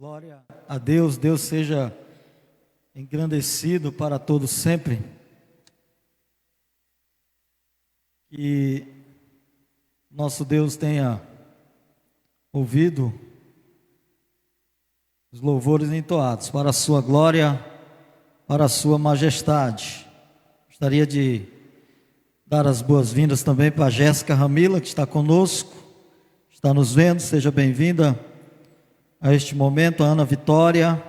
Glória a Deus, Deus seja engrandecido para todos sempre. Que nosso Deus tenha ouvido os louvores entoados para a sua glória, para a sua majestade. Gostaria de dar as boas-vindas também para a Jéssica Ramila, que está conosco, está nos vendo, seja bem-vinda a este momento, a Ana Vitória,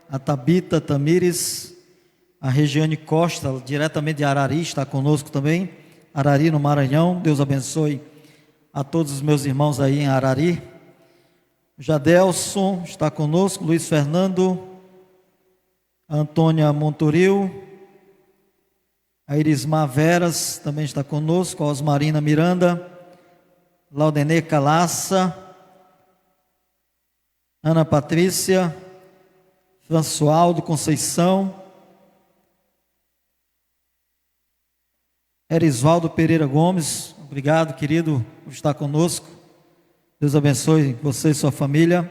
a Tabita Tamires, a Regiane Costa, diretamente de Arari, está conosco também, Arari no Maranhão. Deus abençoe a todos os meus irmãos aí em Arari. Jadelson está conosco, Luiz Fernando, a Antônia Montoril, a Irismar Veras também está conosco, a Osmarina Miranda, Laudenê Calaça, Ana Patrícia, Françoaldo Conceição, Erisvaldo Pereira Gomes, obrigado, querido, por estar conosco. Deus abençoe você e sua família.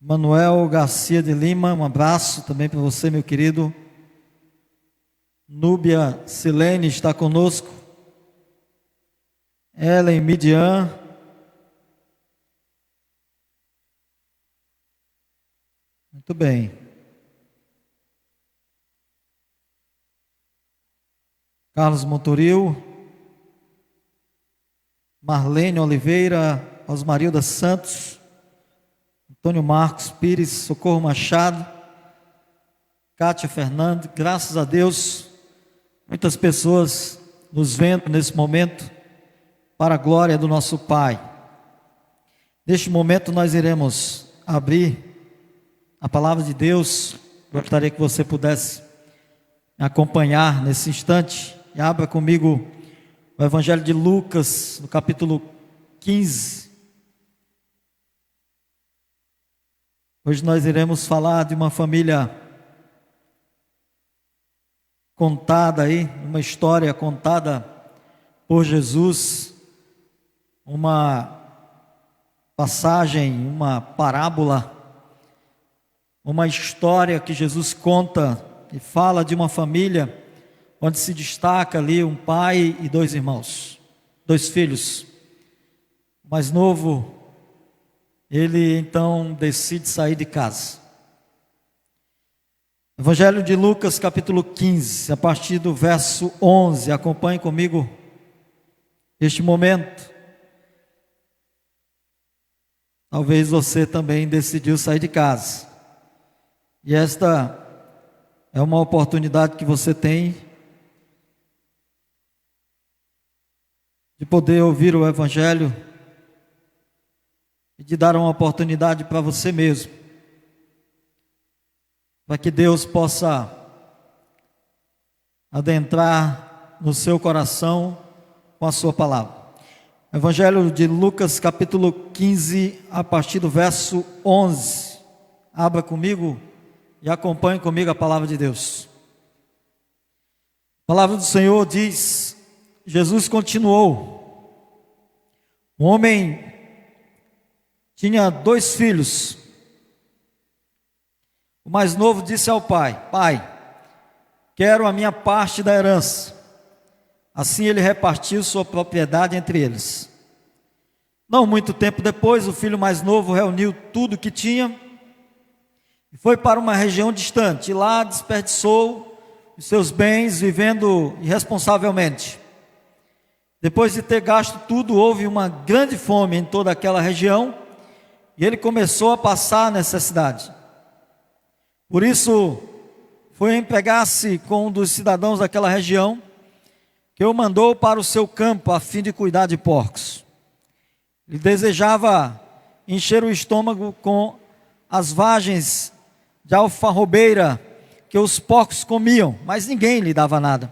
Manuel Garcia de Lima, um abraço também para você, meu querido. Núbia Silene está conosco. Ellen Midian. Muito bem. Carlos Montoril, Marlene Oliveira, Osmarilda Santos, Antônio Marcos Pires, Socorro Machado, Cátia Fernandes. Graças a Deus, muitas pessoas nos vendo nesse momento, para a glória do nosso Pai. Neste momento nós iremos abrir a palavra de Deus. Gostaria que você pudesse me acompanhar nesse instante e abra comigo o Evangelho de Lucas, no capítulo 15. Hoje nós iremos falar de uma família contada aí, uma história contada por Jesus, uma passagem, uma parábola, uma história que Jesus conta e fala de uma família onde se destaca ali um pai e dois irmãos, dois filhos. O mais novo, ele então decide sair de casa. Evangelho de Lucas, capítulo 15, a partir do verso 11, acompanhe comigo este momento. Talvez você também decidiu sair de casa. E esta é uma oportunidade que você tem de poder ouvir o Evangelho e de dar uma oportunidade para você mesmo, para que Deus possa adentrar no seu coração com a sua palavra. Evangelho de Lucas, capítulo 15, a partir do verso 11. Abra comigo e acompanhe comigo a palavra de Deus. A palavra do Senhor diz: Jesus continuou. Um homem tinha dois filhos. O mais novo disse ao pai: Pai, quero a minha parte da herança. Assim ele repartiu sua propriedade entre eles. Não muito tempo depois, o filho mais novo reuniu tudo o que tinha e foi para uma região distante, e lá desperdiçou os seus bens vivendo irresponsavelmente. Depois de ter gasto tudo, houve uma grande fome em toda aquela região, e ele começou a passar necessidade. Por isso, foi empregar-se com um dos cidadãos daquela região, que o mandou para o seu campo, a fim de cuidar de porcos. Ele desejava encher o estômago com as vagens de alfarrobeira que os porcos comiam, mas ninguém lhe dava nada.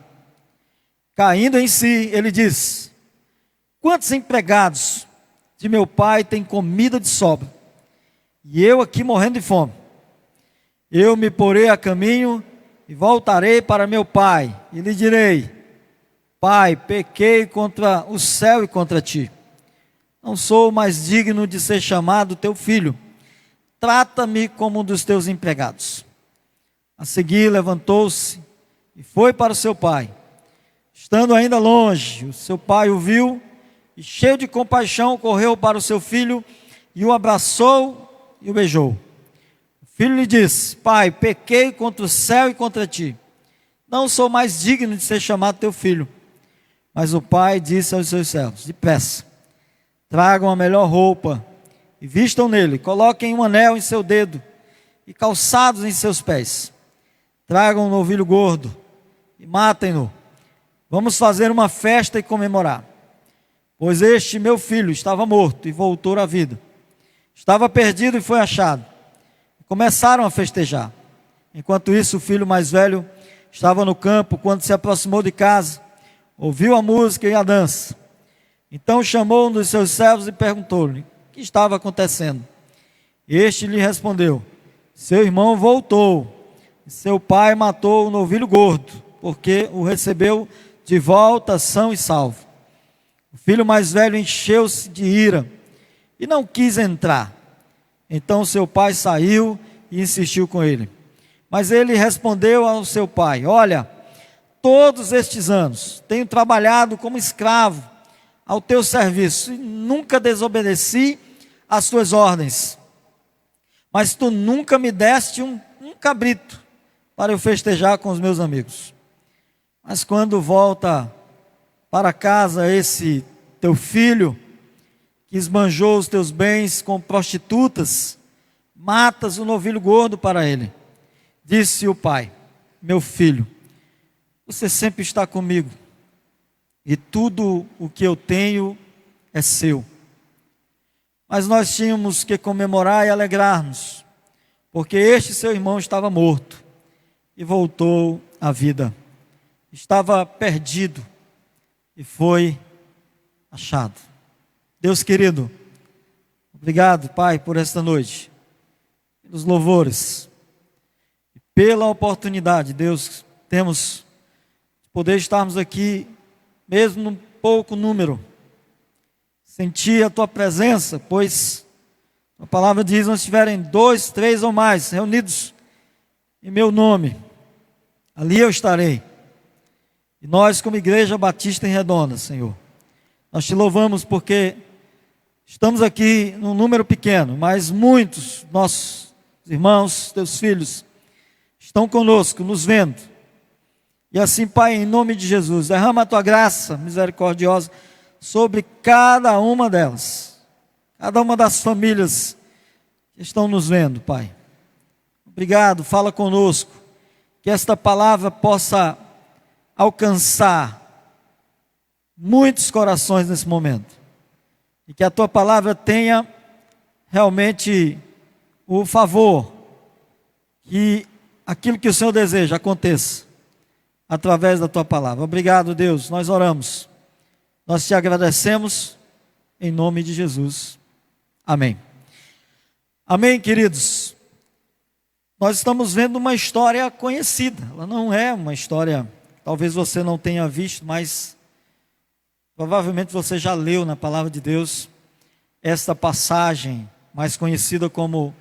Caindo em si, ele disse: quantos empregados de meu pai têm comida de sobra, e eu aqui morrendo de fome? Eu me porei a caminho e voltarei para meu pai, e lhe direi: Pai, pequei contra o céu e contra ti. não sou mais digno de ser chamado teu filho. Trata-me como um dos teus empregados. A seguir, levantou-se e foi para o seu pai. Estando ainda longe, o seu pai o viu e, cheio de compaixão, correu para o seu filho e o abraçou e o beijou. O filho lhe disse: Pai, pequei contra o céu e contra ti. Não sou mais digno de ser chamado teu filho. Mas o pai disse aos seus servos: Depressa, tragam a melhor roupa e vistam nele, coloquem um anel em seu dedo e calçados em seus pés. Tragam um novilho gordo e matem-no. Vamos fazer uma festa e comemorar. Pois este meu filho estava morto e voltou à vida. Estava perdido e foi achado. Começaram a festejar. Enquanto isso, o filho mais velho estava no campo. Quando se aproximou de casa, ouviu a música e a dança. Então chamou um dos seus servos e perguntou-lhe o que estava acontecendo. Este lhe respondeu: Seu irmão voltou. Seu pai matou o novilho gordo, porque o recebeu de volta são e salvo. O filho mais velho encheu-se de ira e não quis entrar. Então seu pai saiu e insistiu com ele. Mas ele respondeu ao seu pai: Olha, todos estes anos tenho trabalhado como escravo ao teu serviço e nunca desobedeci às tuas ordens. Mas tu nunca me deste um cabrito para eu festejar com os meus amigos. Mas quando volta para casa esse teu filho, que esbanjou os teus bens com prostitutas, matas o novilho gordo para ele. Disse o pai: Meu filho, você sempre está comigo, e tudo o que eu tenho é seu. Mas nós tínhamos que comemorar e alegrar-nos, porque este seu irmão estava morto e voltou à vida. Estava perdido e foi achado. Deus querido, obrigado, Pai, por esta noite, pelos louvores, e pela oportunidade, Deus, temos de poder estarmos aqui, mesmo num pouco número, sentir a Tua presença, pois a palavra diz: onde estiverem 2, 3 ou mais reunidos em meu nome, ali eu estarei. E nós, como Igreja Batista em Redonda, Senhor, nós Te louvamos porque estamos aqui num número pequeno, mas muitos nossos irmãos, Teus filhos, estão conosco, nos vendo. E assim, Pai, em nome de Jesus, derrama a Tua graça misericordiosa sobre cada uma delas, cada uma das famílias que estão nos vendo, Pai. Obrigado, fala conosco, que esta palavra possa alcançar muitos corações nesse momento, e que a Tua palavra tenha realmente o favor, que aquilo que o Senhor deseja aconteça através da Tua palavra. Obrigado, Deus, nós oramos, nós Te agradecemos em nome de Jesus, amém. Amém, queridos. Nós estamos vendo uma história conhecida, ela não é uma história, talvez você não tenha visto, mas provavelmente você já leu na palavra de Deus esta passagem mais conhecida como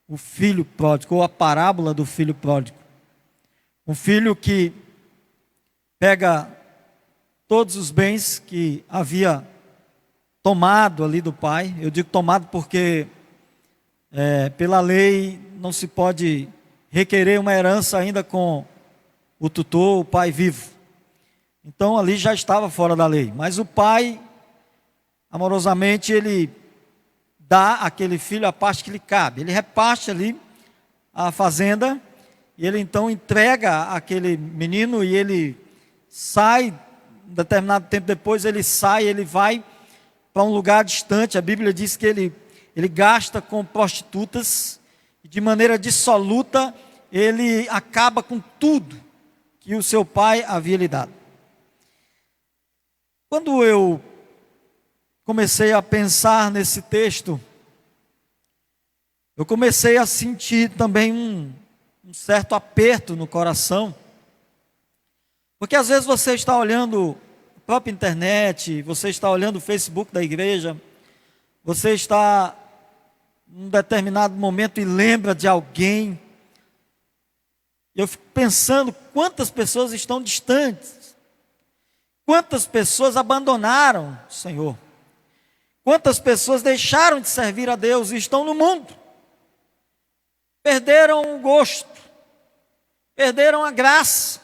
o filho pródigo, ou a parábola do filho pródigo. Um filho que pega todos os bens que havia tomado ali do pai. Eu digo tomado porque pela lei não se pode requerer uma herança ainda com o tutor, o pai vivo. Então ali já estava fora da lei. Mas o pai, amorosamente, ele dá àquele filho a parte que lhe cabe. Ele reparte ali a fazenda, e ele então entrega aquele menino, e ele sai, um determinado tempo depois ele sai, ele vai para um lugar distante. A Bíblia diz que ele gasta com prostitutas, e de maneira dissoluta ele acaba com tudo que o seu pai havia lhe dado. Quando eu comecei a pensar nesse texto, eu comecei a sentir também um certo aperto no coração, porque às vezes você está olhando a própria internet, você está olhando o Facebook da igreja, Você está num determinado momento e lembra de alguém. Eu fico pensando quantas pessoas estão distantes. Quantas pessoas abandonaram o Senhor. Quantas pessoas deixaram de servir a Deus e estão no mundo. Perderam o gosto. Perderam a graça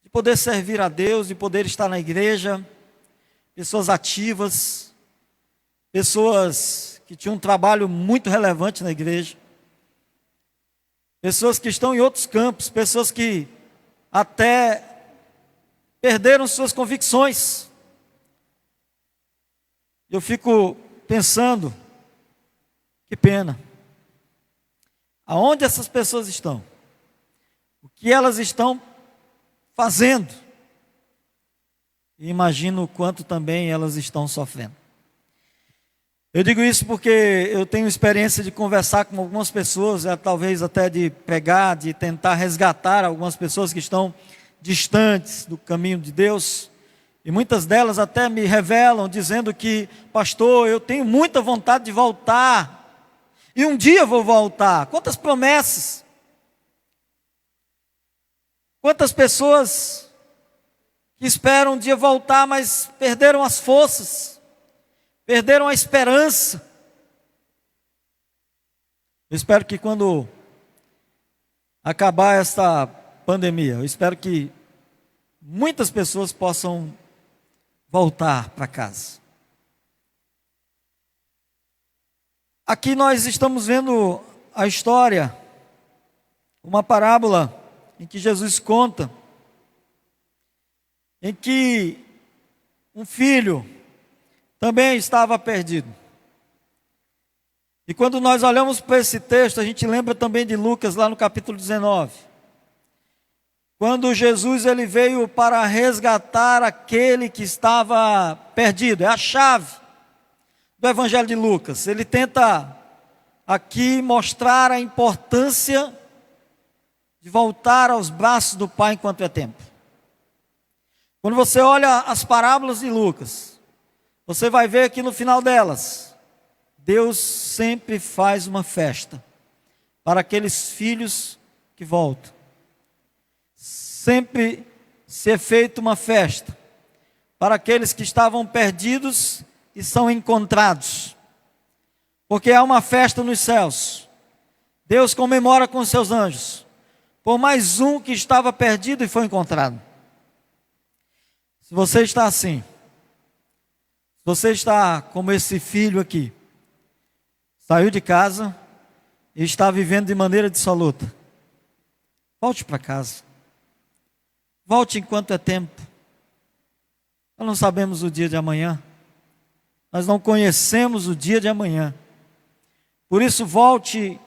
de poder servir a Deus, de poder estar na igreja. Pessoas ativas. Pessoas que tinham um trabalho muito relevante na igreja. Pessoas que estão em outros campos. Pessoas que até perderam suas convicções. Eu fico pensando, que pena. Aonde essas pessoas estão? O que elas estão fazendo? E imagino o quanto também elas estão sofrendo. Eu digo isso porque eu tenho experiência de conversar com algumas pessoas, talvez até de pregar, de tentar resgatar algumas pessoas que estão distantes do caminho de Deus. E muitas delas até me revelam, dizendo que, pastor, eu tenho muita vontade de voltar. E um dia eu vou voltar. Quantas promessas. Quantas pessoas que esperam um dia voltar, mas perderam as forças. Perderam a esperança. Eu espero que quando acabar esta pandemia, eu espero que muitas pessoas possam voltar para casa. Aqui nós estamos vendo a história, uma parábola em que Jesus conta, em que um filho também estava perdido. E quando nós olhamos para esse texto, a gente lembra também de Lucas, lá no capítulo 19. Quando Jesus ele veio para resgatar aquele que estava perdido. É a chave do Evangelho de Lucas. Ele tenta aqui mostrar a importância de voltar aos braços do Pai enquanto é tempo. Quando você olha as parábolas de Lucas, você vai ver que no final delas, Deus sempre faz uma festa para aqueles filhos que voltam. Sempre se é feita uma festa para aqueles que estavam perdidos e são encontrados. Porque há uma festa nos céus. Deus comemora com seus anjos por mais um que estava perdido e foi encontrado. Se você está assim, se você está como esse filho aqui, saiu de casa e está vivendo de maneira dissoluta, volte para casa. Volte enquanto é tempo. Nós não sabemos o dia de amanhã. Nós não conhecemos o dia de amanhã. Por isso, volte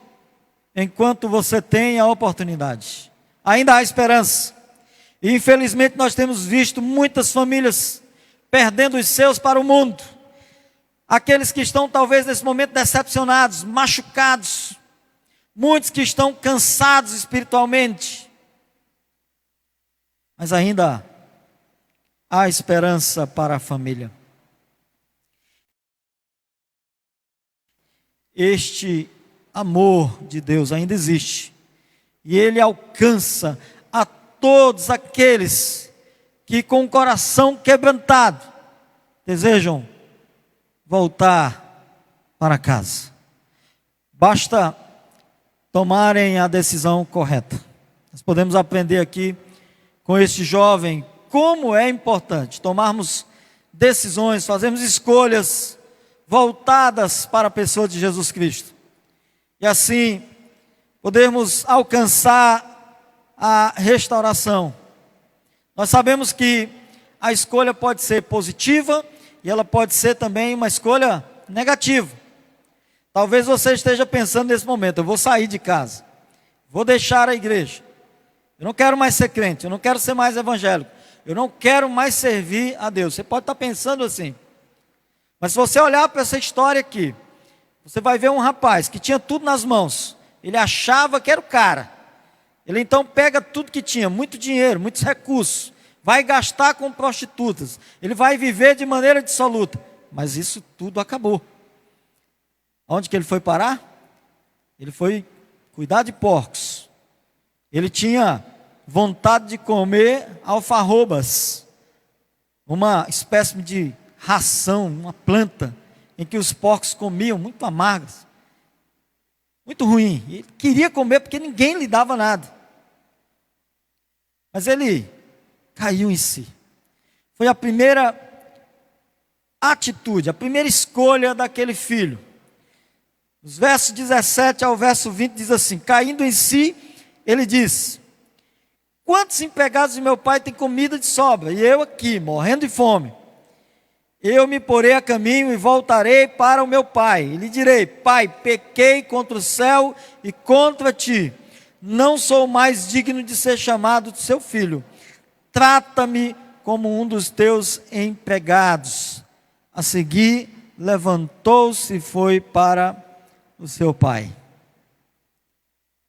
enquanto você tem a oportunidade. Ainda há esperança. E infelizmente nós temos visto muitas famílias perdendo os seus para o mundo. Aqueles que estão talvez nesse momento decepcionados, machucados. Muitos que estão cansados espiritualmente. Mas ainda há esperança para a família. Este amor de Deus ainda existe. E Ele alcança a todos aqueles que com o coração quebrantado desejam voltar para casa. Basta tomarem a decisão correta. Nós podemos aprender aqui com este jovem como é importante tomarmos decisões, fazermos escolhas voltadas para a pessoa de Jesus Cristo. E assim, podermos alcançar a restauração. Nós sabemos que a escolha pode ser positiva e ela pode ser também uma escolha negativa. Talvez você esteja pensando nesse momento, eu vou sair de casa, vou deixar a igreja, eu não quero mais ser crente, eu não quero ser mais evangélico, eu não quero mais servir a Deus. Você pode estar pensando assim. Mas se você olhar para essa história aqui, você vai ver um rapaz que tinha tudo nas mãos. Ele achava que era o cara. Ele então pega tudo que tinha, muito dinheiro, muitos recursos, vai gastar com prostitutas. Ele vai viver de maneira dissoluta. mas isso tudo acabou. Onde que ele foi parar? Ele foi cuidar de porcos. Ele tinha vontade de comer alfarrobas, uma espécie de ração, uma planta em que os porcos comiam, muito amargas, muito ruim. Ele queria comer porque ninguém lhe dava nada. Mas ele caiu em si. Foi a primeira atitude, a primeira escolha daquele filho. Os versos 17 ao verso 20 diz assim: caindo em si, ele diz: quantos empregados de meu pai têm comida de sobra, e eu aqui, morrendo de fome? Eu me porei a caminho e voltarei para o meu pai, e lhe direi: pai, pequei contra o céu e contra ti, não sou mais digno de ser chamado de seu filho, trata-me como um dos teus empregados. A seguir, levantou-se e foi para o seu pai.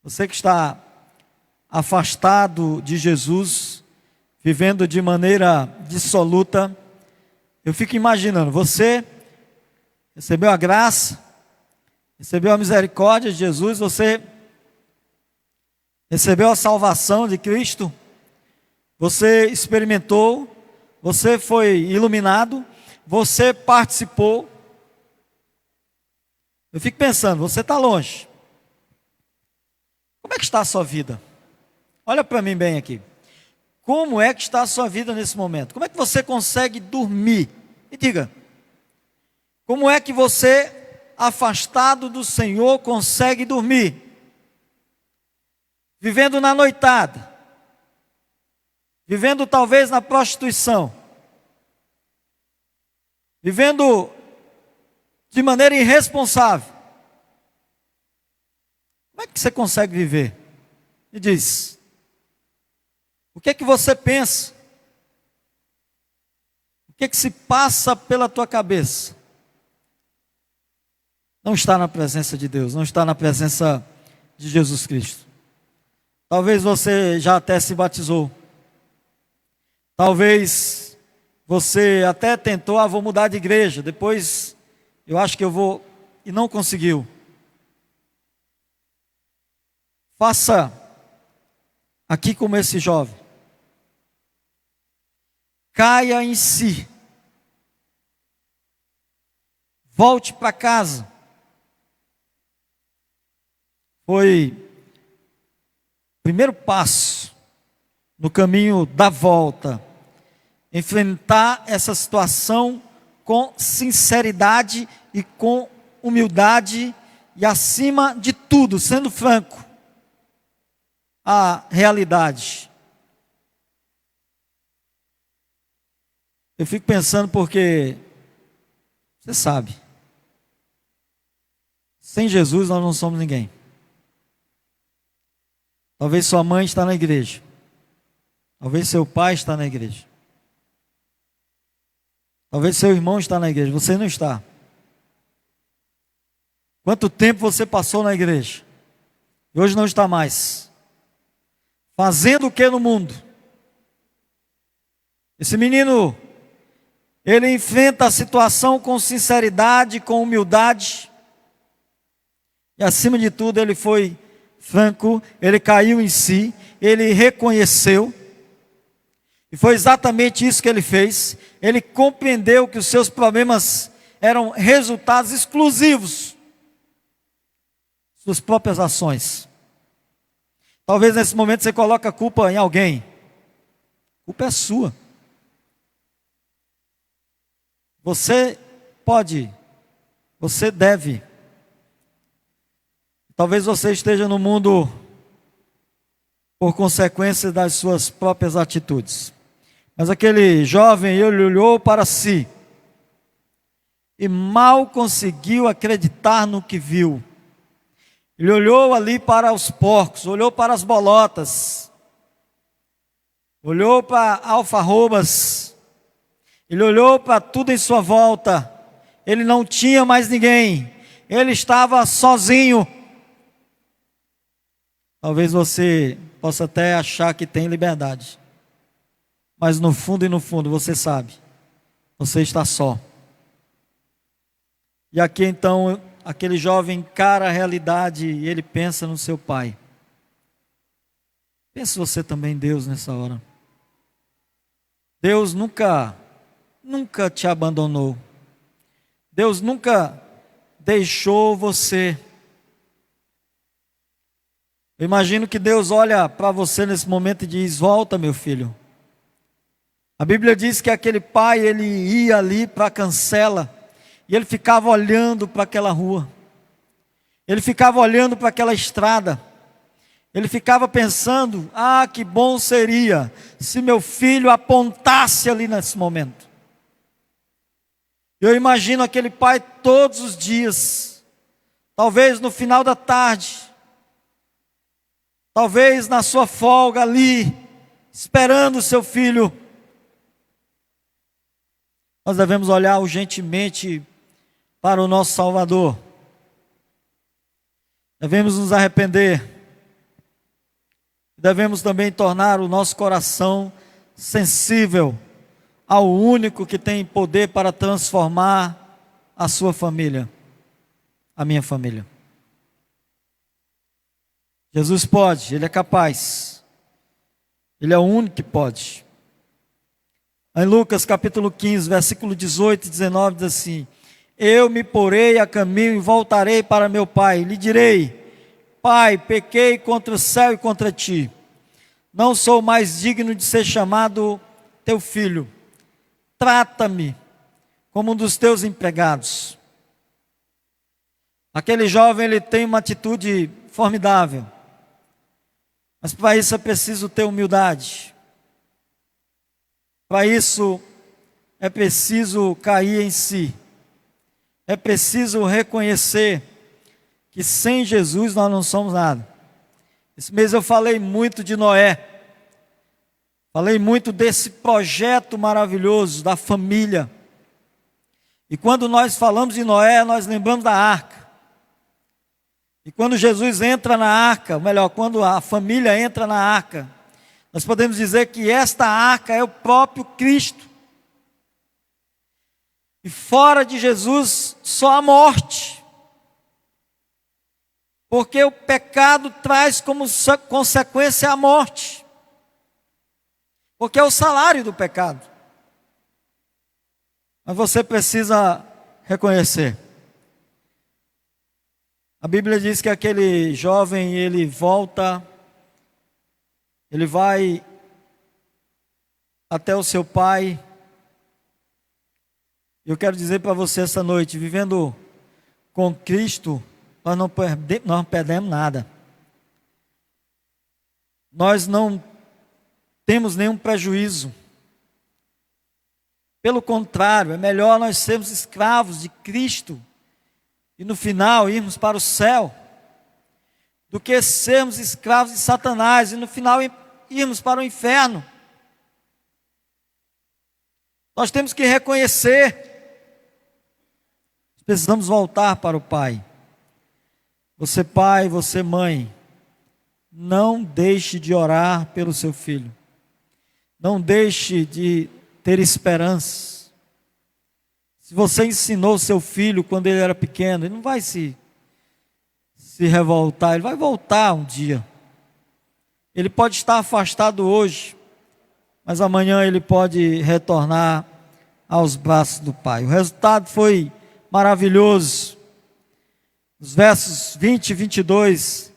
Você que está afastado de Jesus, vivendo de maneira dissoluta, eu fico imaginando, você recebeu a graça, recebeu a misericórdia de Jesus, você recebeu a salvação de Cristo, você experimentou, você foi iluminado, você participou. Eu fico pensando, você está longe. Como é que está a sua vida? Olha para mim bem aqui. Como é que está a sua vida nesse momento? Como é que você consegue dormir? Me diga. Como é que você, afastado do Senhor, consegue dormir? Vivendo na noitada. Vivendo talvez na prostituição. Vivendo de maneira irresponsável. Como é que você consegue viver? Me diz. O que é que você pensa? O que é que se passa pela tua cabeça? Não está na presença de Deus, não está na presença de Jesus Cristo. Talvez você já até se batizou. Talvez você até tentou, vou mudar de igreja, depois eu acho que eu vou, e não conseguiu. Faça aqui como esse jovem. Caia em si. Volte para casa. Foi o primeiro passo no caminho da volta. Enfrentar essa situação com sinceridade e com humildade e, acima de tudo, sendo franco, a realidade. Eu fico pensando porque, você sabe, sem Jesus nós não somos ninguém. Talvez sua mãe está na igreja. Talvez seu pai está na igreja. Talvez seu irmão está na igreja. Você não está. Quanto tempo você passou na igreja? E hoje não está mais. Fazendo o que no mundo? Esse menino, ele enfrenta a situação com sinceridade, com humildade. E acima de tudo ele foi franco, ele caiu em si, ele reconheceu. E foi exatamente isso que ele fez. Ele compreendeu que os seus problemas eram resultados exclusivos de suas próprias ações. Talvez nesse momento você coloque a culpa em alguém. A culpa é sua. Você pode, você deve. Talvez você esteja no mundo por consequência das suas próprias atitudes. Mas aquele jovem, ele olhou para si e mal conseguiu acreditar no que viu. Ele olhou ali para os porcos, olhou para as bolotas, olhou para alfarrobas, ele olhou para tudo em sua volta. Ele não tinha mais ninguém, ele estava sozinho. Talvez você possa até achar que tem liberdade, mas no fundo e no fundo você sabe, você está só. E aqui então, aquele jovem encara a realidade e ele pensa no seu pai. Pense você também em Deus nessa hora. Deus nunca te abandonou. Deus nunca deixou você. Eu imagino que Deus olha para você nesse momento e diz: volta, meu filho. A Bíblia diz que aquele pai, ele ia ali para a cancela e ele ficava olhando para aquela rua. Ele ficava olhando para aquela estrada. Ele ficava pensando: ah, que bom seria se meu filho apontasse ali nesse momento. Eu imagino aquele pai todos os dias, talvez no final da tarde, talvez na sua folga ali, esperando o seu filho. Nós devemos olhar urgentemente para o nosso Salvador. Devemos nos arrepender. Devemos também tornar o nosso coração sensível ao único que tem poder para transformar a sua família, a minha família. Jesus pode, Ele é capaz. Ele é o único que pode. Em Lucas capítulo 15, versículo 18 e 19 diz assim: eu me porei a caminho e voltarei para meu pai. Lhe direi: Pai, pequei contra o céu e contra ti. Não sou mais digno de ser chamado teu filho. Trata-me como um dos teus empregados. Aquele jovem, ele tem uma atitude formidável. Mas para isso é preciso ter humildade. Para isso é preciso cair em si. É preciso reconhecer que sem Jesus nós não somos nada. Esse mês eu falei muito de Noé. Falei muito desse projeto maravilhoso da família. E quando nós falamos de Noé, nós lembramos da arca. E quando Jesus entra na arca, ou melhor, quando a família entra na arca, nós podemos dizer que esta arca é o próprio Cristo. E fora de Jesus, só a morte. Porque o pecado traz como consequência a morte. Porque é o salário do pecado. Mas você precisa reconhecer. A Bíblia diz que aquele jovem, ele volta, ele vai até o seu pai. Eu quero dizer para você essa noite, vivendo com Cristo, nós não perdemos nada. Nós não temos nenhum prejuízo. Pelo contrário, é melhor nós sermos escravos de Cristo e no final irmos para o céu, do que sermos escravos de Satanás e no final irmos para o inferno. Nós temos que reconhecer, precisamos voltar para o Pai. Você pai, você mãe, não deixe de orar pelo seu filho. Não deixe de ter esperança. Se você ensinou seu filho quando ele era pequeno, ele não vai se revoltar, ele vai voltar um dia. Ele pode estar afastado hoje, mas amanhã ele pode retornar aos braços do Pai. O resultado foi maravilhoso. Os versos 20 e 22,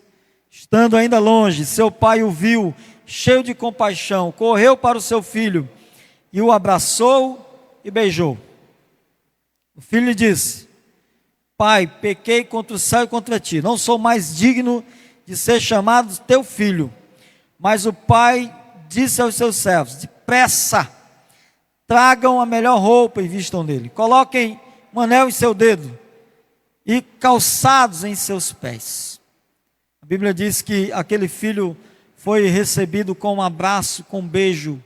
estando ainda longe, seu pai o viu, cheio de compaixão, correu para o seu filho e o abraçou e beijou. O filho lhe disse: Pai, pequei contra o céu e contra ti, não sou mais digno de ser chamado teu filho. Mas o pai disse aos seus servos: depressa, tragam a melhor roupa e vistam nele, coloquem um anel em seu dedo e calçados em seus pés. A Bíblia diz que aquele filho foi recebido com um abraço, com um beijo.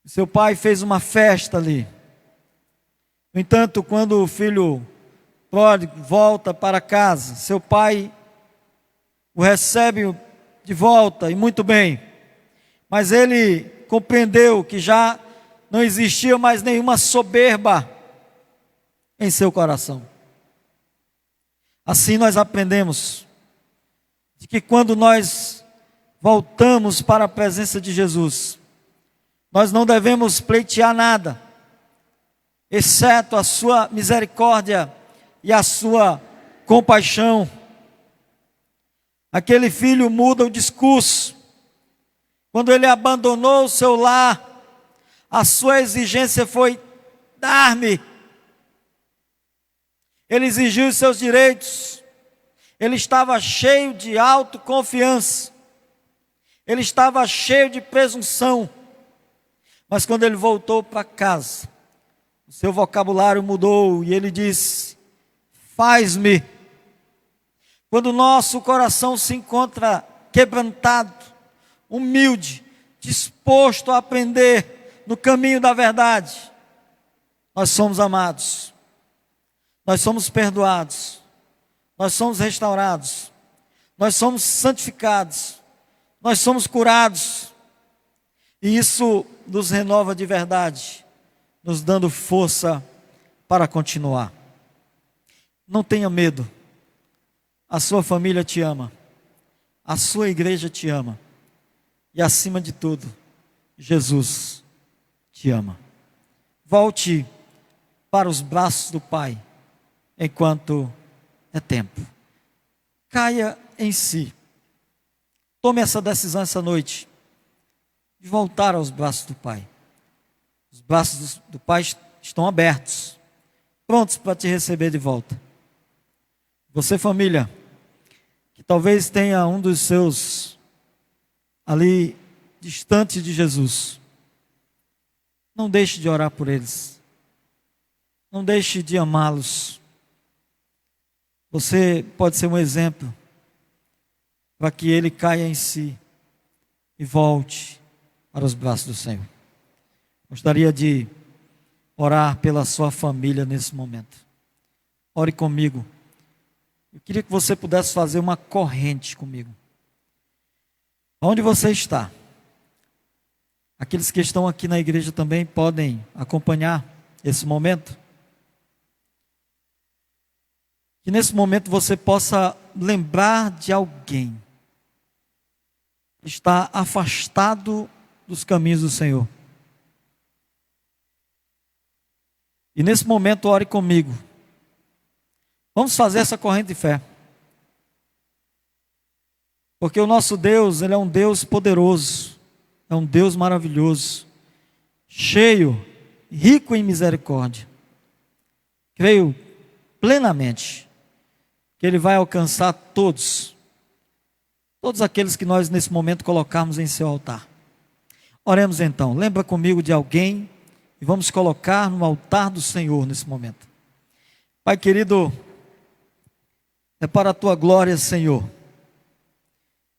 Seu pai fez uma festa ali. No entanto, quando o filho pródigo volta para casa, seu pai o recebe de volta, e muito bem. Mas ele compreendeu que já não existia mais nenhuma soberba em seu coração. Assim nós aprendemos de que quando nós voltamos para a presença de Jesus, nós não devemos pleitear nada, exceto a sua misericórdia e a sua compaixão. Aquele filho muda o discurso. Quando ele abandonou o seu lar, a sua exigência foi: dar-me. Ele exigiu os seus direitos. Ele estava cheio de autoconfiança. Ele estava cheio de presunção. Mas quando ele voltou para casa, o seu vocabulário mudou e ele disse: faz-me. Quando o nosso coração se encontra quebrantado, humilde, disposto a aprender no caminho da verdade, nós somos amados, nós somos perdoados, nós somos restaurados, nós somos santificados, nós somos curados, e isso nos renova de verdade, nos dando força para continuar. Não tenha medo, a sua família te ama, a sua igreja te ama, e acima de tudo, Jesus te ama. Volte para os braços do Pai, enquanto é tempo. Caia em si. Tome essa decisão essa noite, de voltar aos braços do Pai. Os braços do Pai estão abertos, prontos para te receber de volta. Você, família, que talvez tenha um dos seus ali distante de Jesus, não deixe de orar por eles, não deixe de amá-los. Você pode ser um exemplo para que ele caia em si e volte para os braços do Senhor. Gostaria de orar pela sua família nesse momento. Ore comigo. Eu queria que você pudesse fazer uma corrente comigo. Onde você está? Aqueles que estão aqui na igreja também podem acompanhar esse momento. Que nesse momento você possa lembrar de alguém que está afastado dos caminhos do Senhor. E nesse momento ore comigo. Vamos fazer essa corrente de fé. Porque o nosso Deus, Ele é um Deus poderoso, é um Deus maravilhoso, cheio, rico em misericórdia. Creio plenamente que Ele vai alcançar todos aqueles que nós nesse momento colocarmos em seu altar. Oremos então, lembra comigo de alguém e vamos colocar no altar do Senhor nesse momento. Pai querido, é para a Tua glória, Senhor.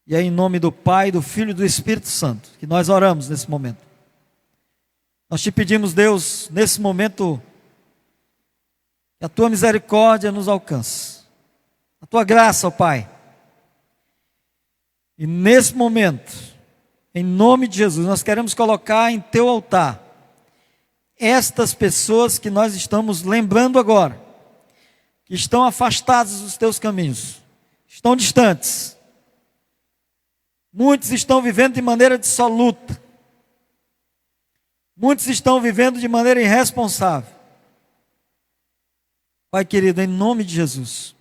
E é em nome do Pai, do Filho e do Espírito Santo que nós oramos nesse momento. Nós te pedimos, Deus, nesse momento, que a Tua misericórdia nos alcance. A Tua graça, ó Pai. E nesse momento, em nome de Jesus, nós queremos colocar em Teu altar estas pessoas que nós estamos lembrando agora, que estão afastadas dos Teus caminhos, estão distantes. Muitos estão vivendo de maneira dissoluta. Muitos estão vivendo de maneira irresponsável. Pai querido, em nome de Jesus,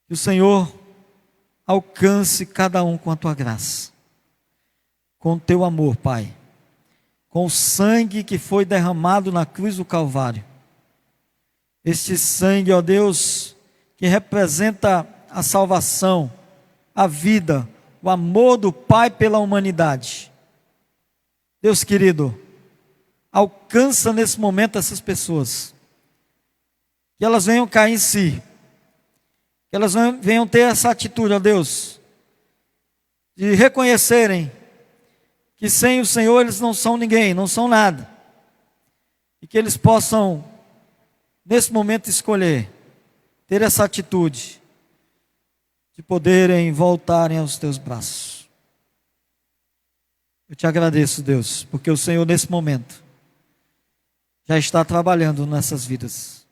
que o Senhor alcance cada um com a Tua graça, com o Teu amor, Pai, com o sangue que foi derramado na cruz do Calvário. Este sangue, ó Deus, que representa a salvação, a vida, o amor do Pai pela humanidade. Deus querido, alcança nesse momento essas pessoas, que elas venham cair em si, que elas venham ter essa atitude, ó Deus, de reconhecerem que sem o Senhor eles não são ninguém, não são nada, e que eles possam, nesse momento, escolher, ter essa atitude, de poderem voltarem aos Teus braços. Eu te agradeço, Deus, porque o Senhor nesse momento já está trabalhando nessas vidas.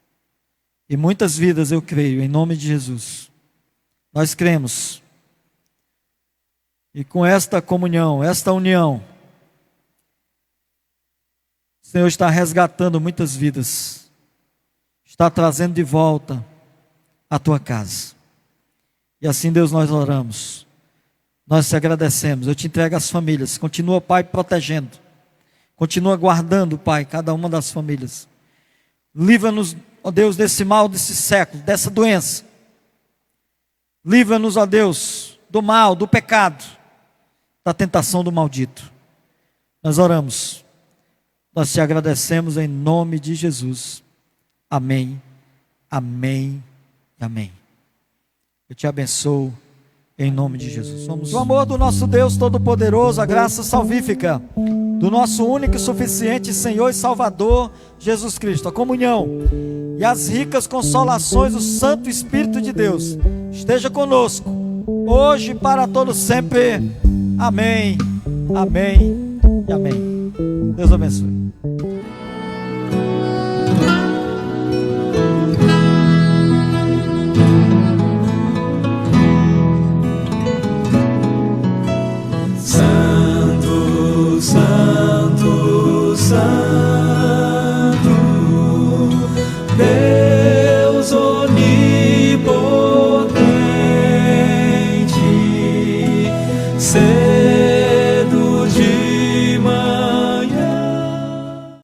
e muitas vidas, eu creio, em nome de Jesus. Nós cremos. E com esta comunhão, esta união, o Senhor está resgatando muitas vidas, está trazendo de volta a tua casa. E assim, Deus, nós oramos, nós te agradecemos. Eu te entrego as famílias. Continua, Pai, protegendo, continua guardando, Pai, cada uma das famílias. Livra-nos, ó Deus, desse mal, desse século, dessa doença. Livra-nos, ó Deus, do mal, do pecado, da tentação do maldito. Nós oramos, nós te agradecemos em nome de Jesus. Amém, amém e amém. Eu te abençoo em nome de Jesus. Somos o amor do nosso Deus Todo-Poderoso, a graça salvífica do nosso único e suficiente Senhor e Salvador Jesus Cristo, a comunhão e as ricas consolações do Santo Espírito de Deus esteja conosco, hoje e para todo sempre. Amém, amém e amém. Deus abençoe. Santo, Santo, Santo, Deus onipotente,